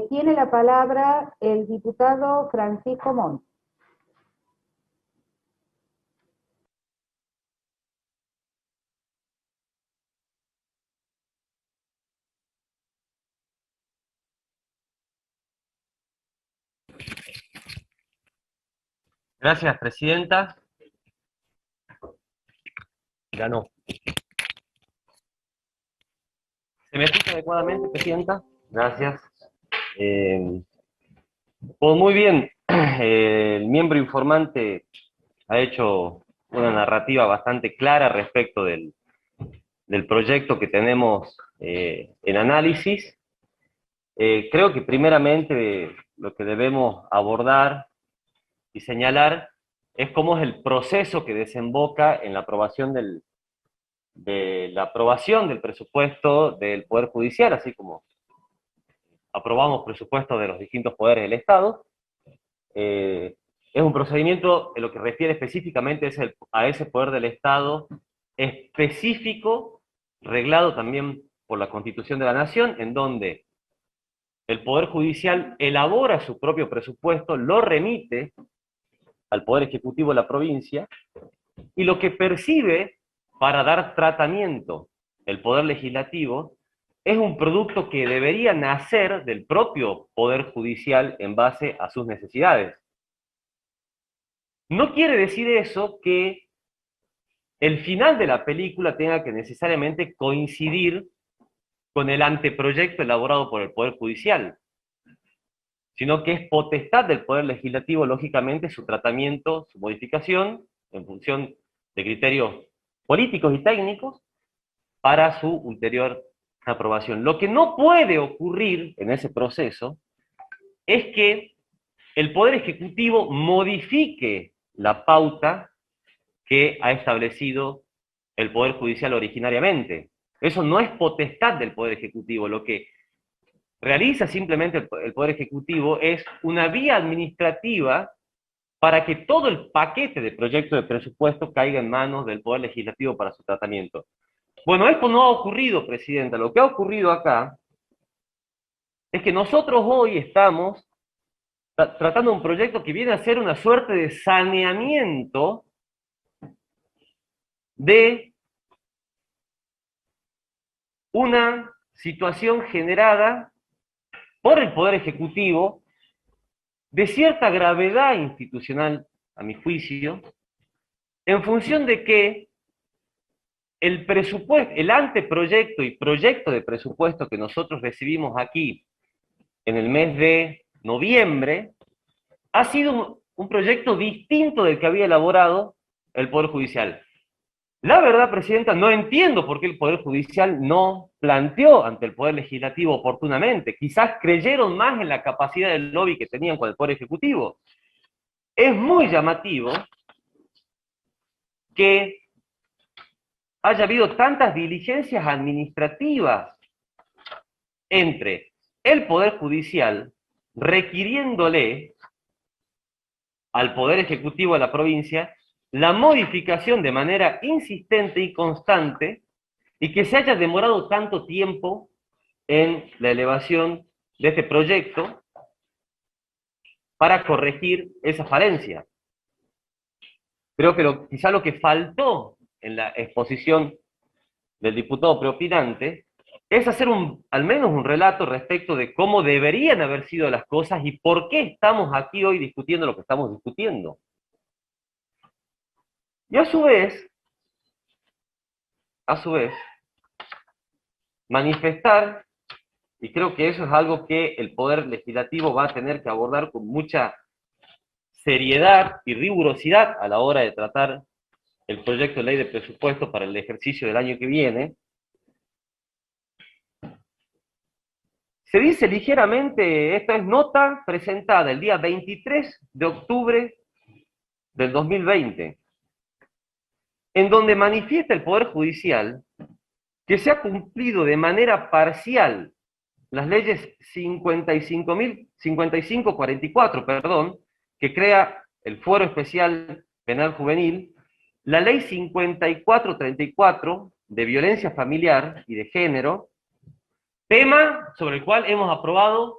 Tiene la palabra el diputado Francisco Montt. Gracias, presidenta. Ya no. ¿Se me escucha adecuadamente, presidenta? Gracias. Pues muy bien, el miembro informante ha hecho una narrativa bastante clara respecto del proyecto que tenemos en análisis. Creo que primeramente lo que debemos abordar y señalar es cómo es el proceso que desemboca en la aprobación del presupuesto del Poder Judicial, así como aprobamos presupuestos de los distintos poderes del Estado. Es un procedimiento en lo que refiere específicamente a ese poder del Estado específico, reglado también por la Constitución de la Nación, en donde el Poder Judicial elabora su propio presupuesto, lo remite al Poder Ejecutivo de la provincia, y lo que percibe para dar tratamiento el Poder Legislativo es un producto que debería nacer del propio Poder Judicial en base a sus necesidades. No quiere decir eso que el final de la película tenga que necesariamente coincidir con el anteproyecto elaborado por el Poder Judicial, sino que es potestad del Poder Legislativo, lógicamente, su tratamiento, su modificación, en función de criterios políticos y técnicos, para su ulterior aprobación. Lo que no puede ocurrir en ese proceso es que el Poder Ejecutivo modifique la pauta que ha establecido el Poder Judicial originariamente. Eso no es potestad del Poder Ejecutivo. Lo que realiza simplemente el Poder Ejecutivo es una vía administrativa para que todo el paquete de proyecto de presupuesto caiga en manos del Poder Legislativo para su tratamiento. Bueno, esto no ha ocurrido, presidenta. Lo que ha ocurrido acá es que nosotros hoy estamos tratando un proyecto que viene a ser una suerte de saneamiento de una situación generada por el Poder Ejecutivo de cierta gravedad institucional, a mi juicio, en función de que el presupuesto, el anteproyecto y proyecto de presupuesto que nosotros recibimos aquí en el mes de noviembre ha sido un proyecto distinto del que había elaborado el Poder Judicial. La verdad, presidenta, no entiendo por qué el Poder Judicial no planteó ante el Poder Legislativo oportunamente. Quizás creyeron más en la capacidad del lobby que tenían con el Poder Ejecutivo. Es muy llamativo que haya habido tantas diligencias administrativas entre el Poder Judicial requiriéndole al Poder Ejecutivo de la provincia la modificación de manera insistente y constante, y que se haya demorado tanto tiempo en la elevación de este proyecto para corregir esa falencia. Creo que quizá lo que faltó en la exposición del diputado preopinante es hacer al menos un relato respecto de cómo deberían haber sido las cosas y por qué estamos aquí hoy discutiendo lo que estamos discutiendo. Y a su vez, manifestar, y creo que eso es algo que el Poder Legislativo va a tener que abordar con mucha seriedad y rigurosidad a la hora de tratar el proyecto de ley de presupuesto para el ejercicio del año que viene. Se dice ligeramente, esta es nota presentada el día 23 de octubre del 2020, en donde manifiesta el Poder Judicial que se ha cumplido de manera parcial las leyes 5544, que crea el Fuero Especial Penal Juvenil, la ley 5434 de violencia familiar y de género, tema sobre el cual hemos aprobado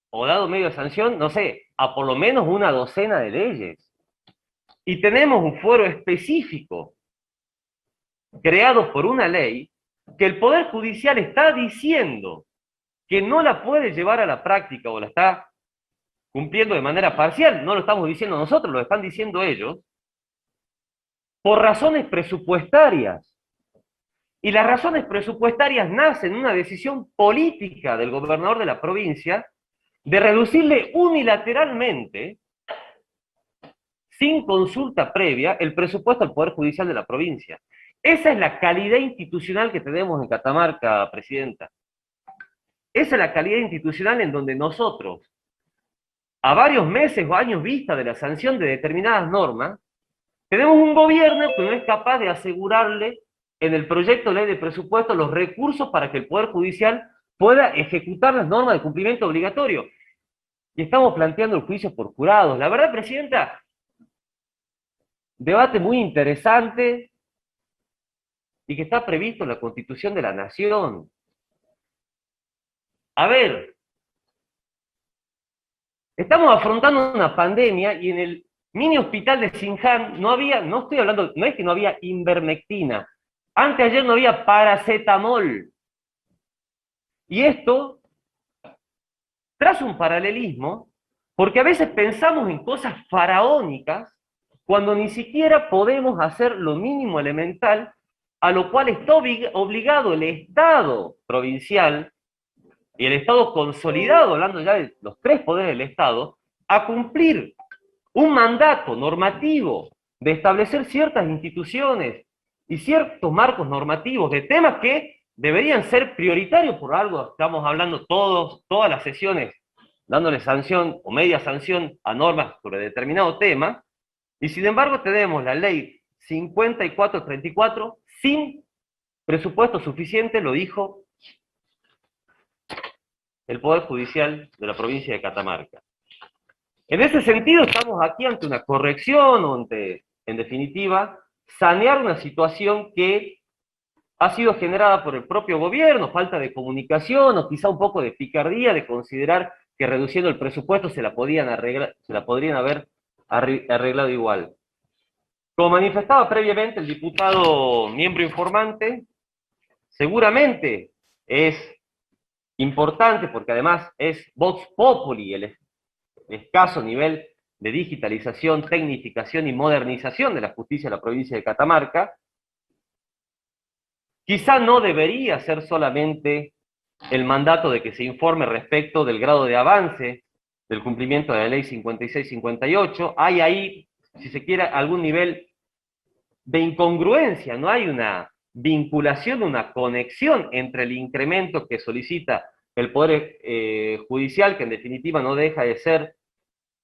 o dado medio de sanción, no sé, a por lo menos una docena de leyes. Y tenemos un fuero específico creado por una ley que el Poder Judicial está diciendo que no la puede llevar a la práctica o la está cumpliendo de manera parcial, no lo estamos diciendo nosotros, lo están diciendo ellos, por razones presupuestarias. Y las razones presupuestarias nacen de una decisión política del gobernador de la provincia de reducirle unilateralmente, sin consulta previa, el presupuesto al Poder Judicial de la provincia. Esa es la calidad institucional que tenemos en Catamarca, Presidenta. Esa es la calidad institucional en donde nosotros, a varios meses o años vista de la sanción de determinadas normas, tenemos un gobierno que no es capaz de asegurarle en el proyecto de ley de presupuesto los recursos para que el Poder Judicial pueda ejecutar las normas de cumplimiento obligatorio. Y estamos planteando el juicio por jurados. La verdad, Presidenta, debate muy interesante y que está previsto en la Constitución de la Nación. A ver, estamos afrontando una pandemia y en el mini hospital de Sinján no había, no estoy hablando, no es que no había ivermectina, anteayer no había paracetamol. Y esto traza un paralelismo, porque a veces pensamos en cosas faraónicas cuando ni siquiera podemos hacer lo mínimo elemental a lo cual está obligado el Estado provincial y el Estado consolidado, hablando ya de los tres poderes del Estado, a cumplir un mandato normativo de establecer ciertas instituciones y ciertos marcos normativos de temas que deberían ser prioritarios. Por algo estamos hablando todas las sesiones, dándole sanción o media sanción a normas sobre determinado tema, y sin embargo tenemos la ley 5434 sin presupuesto suficiente, lo dijo el Poder Judicial de la provincia de Catamarca. En ese sentido estamos aquí ante una corrección o ante, en definitiva, sanear una situación que ha sido generada por el propio gobierno, falta de comunicación o quizá un poco de picardía de considerar que reduciendo el presupuesto se la podrían haber arreglado igual. Como manifestaba previamente el diputado miembro informante, seguramente es importante porque además es vox populi el escaso nivel de digitalización, tecnificación y modernización de la justicia de la provincia de Catamarca. Quizá no debería ser solamente el mandato de que se informe respecto del grado de avance del cumplimiento de la ley 56-58. Hay ahí, si se quiere, algún nivel de incongruencia, no hay una vinculación, una conexión entre el incremento que solicita el Poder Judicial, que en definitiva no deja de ser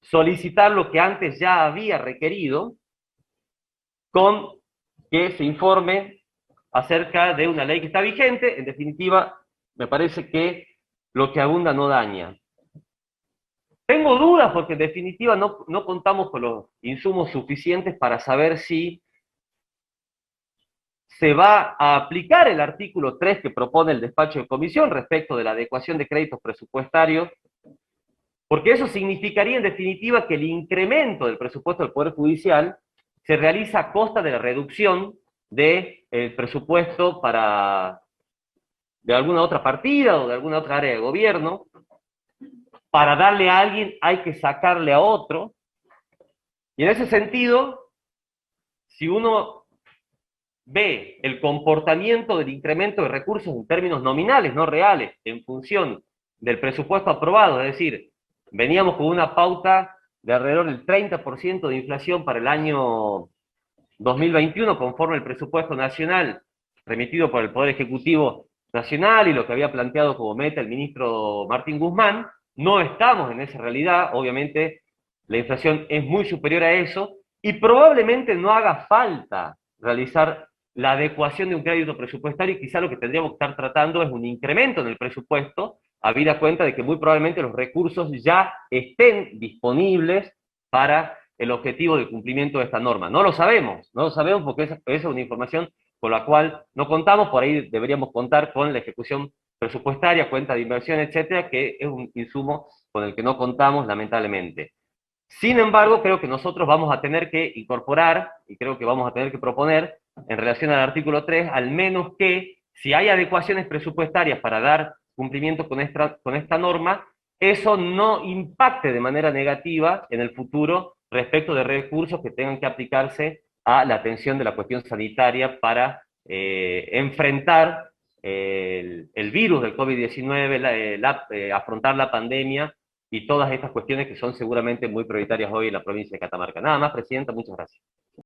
solicitar lo que antes ya había requerido, con que se informe acerca de una ley que está vigente. En definitiva, me parece que lo que abunda no daña. Tengo dudas porque en definitiva no contamos con los insumos suficientes para saber si se va a aplicar el artículo 3 que propone el despacho de comisión respecto de la adecuación de créditos presupuestarios, porque eso significaría en definitiva que el incremento del presupuesto del Poder Judicial se realiza a costa de la reducción del presupuesto de alguna otra partida o de alguna otra área de gobierno. Para darle a alguien hay que sacarle a otro. Y en ese sentido, si uno ve el comportamiento del incremento de recursos en términos nominales, no reales, en función del presupuesto aprobado, es decir, veníamos con una pauta de alrededor del 30% de inflación para el año 2021, conforme el presupuesto nacional remitido por el Poder Ejecutivo Nacional y lo que había planteado como meta el ministro Martín Guzmán. No estamos en esa realidad, obviamente la inflación es muy superior a eso, y probablemente no haga falta realizar la adecuación de un crédito presupuestario, y quizá lo que tendríamos que estar tratando es un incremento en el presupuesto, habida cuenta de que muy probablemente los recursos ya estén disponibles para el objetivo de cumplimiento de esta norma. No lo sabemos porque esa es una información con la cual no contamos. Por ahí deberíamos contar con la ejecución presupuestaria, cuenta de inversión, etcétera, que es un insumo con el que no contamos, lamentablemente. Sin embargo, creo que nosotros vamos a tener que incorporar, y creo que vamos a tener que proponer, en relación al artículo 3, al menos que, si hay adecuaciones presupuestarias para dar cumplimiento con esta norma, eso no impacte de manera negativa en el futuro respecto de recursos que tengan que aplicarse a la atención de la cuestión sanitaria para enfrentar el virus del COVID-19, afrontar la pandemia y todas estas cuestiones que son seguramente muy prioritarias hoy en la provincia de Catamarca. Nada más, Presidenta, muchas gracias.